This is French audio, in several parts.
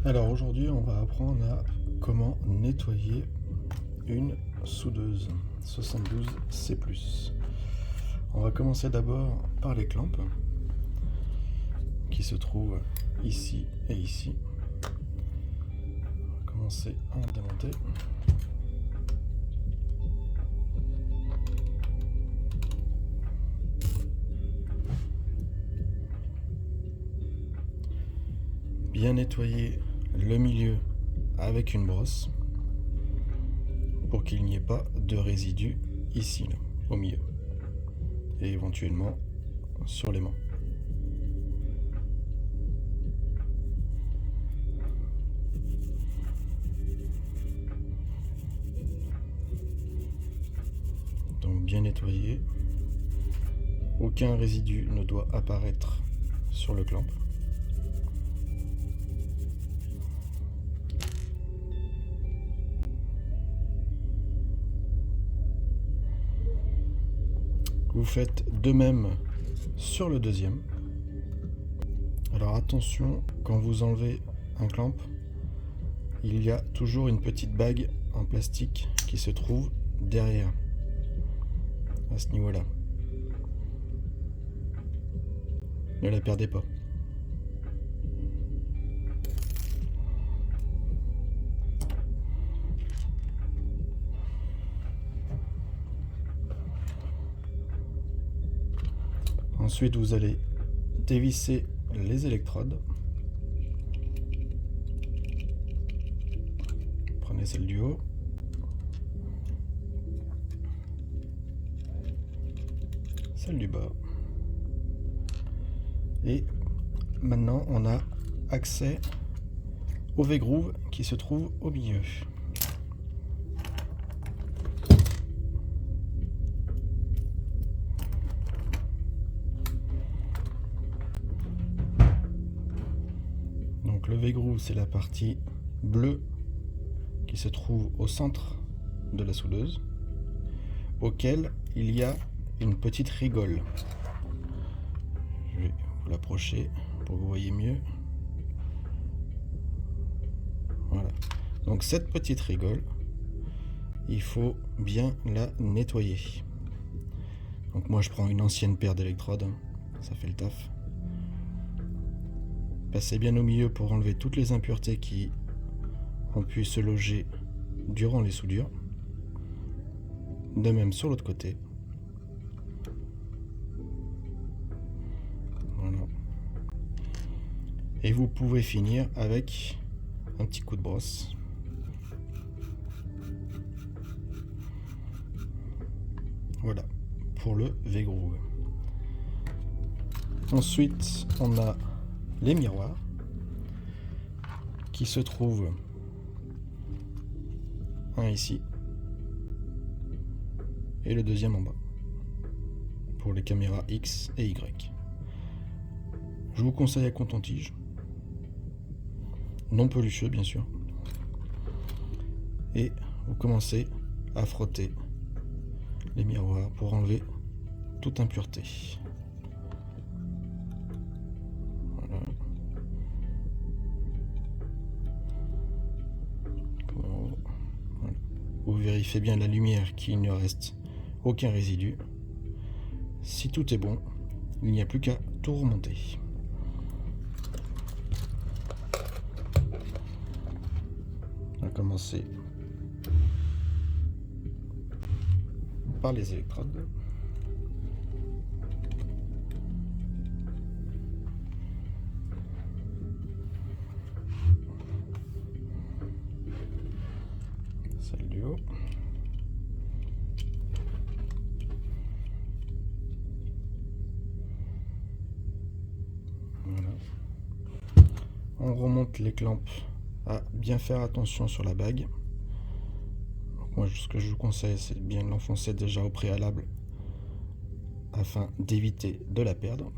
Alors aujourd'hui, on va apprendre à comment nettoyer une soudeuse 72C+. On va commencer d'abord par les clampes qui se trouvent ici et ici. On va commencer à en démonter. Bien nettoyer le milieu avec une brosse pour qu'il n'y ait pas de résidus ici, là, au milieu, et éventuellement sur les mains. Donc bien nettoyer. Aucun résidu ne doit apparaître sur le clamp. Vous faites de même sur le deuxième. Alors attention, quand vous enlevez un clamp, il y a toujours une petite bague en plastique qui se trouve derrière, à ce niveau-là. Ne la perdez pas. Ensuite, vous allez dévisser les électrodes. Prenez celle du haut. Celle du bas. Et maintenant, on a accès au V-groove qui se trouve au milieu. Donc le V-groove, c'est la partie bleue qui se trouve au centre de la soudeuse, auquel il y a une petite rigole. Je vais vous l'approcher pour que vous voyez mieux. Voilà. Donc cette petite rigole, il faut bien la nettoyer. Donc moi je prends une ancienne paire d'électrodes, ça fait le taf. Passez bien au milieu pour enlever toutes les impuretés qui ont pu se loger durant les soudures. De même sur l'autre côté. Voilà. Et vous pouvez finir avec un petit coup de brosse. Voilà, pour le V-groove. Ensuite, on a les miroirs qui se trouvent un ici et le deuxième en bas pour les caméras X et Y. Je vous conseille à coton-tige, non pelucheux bien sûr, et vous commencez à frotter les miroirs pour enlever toute impureté. Voilà. Voilà. Vous vérifiez bien la lumière qu'il ne reste aucun résidu. Si tout est bon, il n'y a plus qu'à tout remonter. On va commencer par les électrodes. Celle du haut. Voilà. On remonte les clamps à bien faire attention sur la bague. Donc moi, ce que je vous conseille, c'est de bien l'enfoncer déjà au préalable afin d'éviter de la perdre.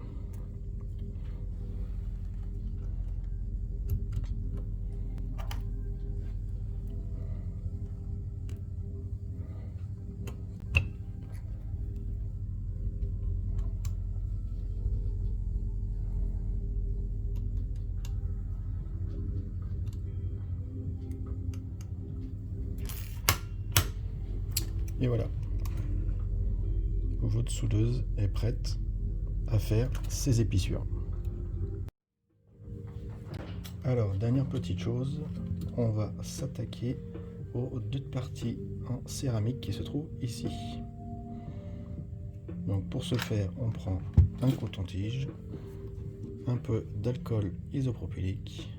Et voilà, votre soudeuse est prête à faire ses épissures. Alors, dernière petite chose, on va s'attaquer aux deux parties en céramique qui se trouvent ici. Donc pour ce faire, on prend un coton-tige, un peu d'alcool isopropylique,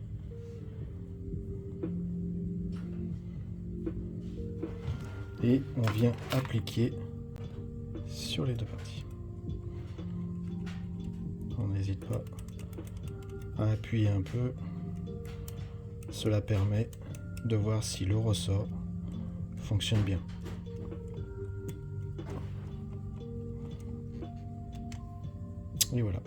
et on vient appliquer sur les deux parties. On n'hésite pas à appuyer un peu. Cela permet de voir si le ressort fonctionne bien. Et voilà.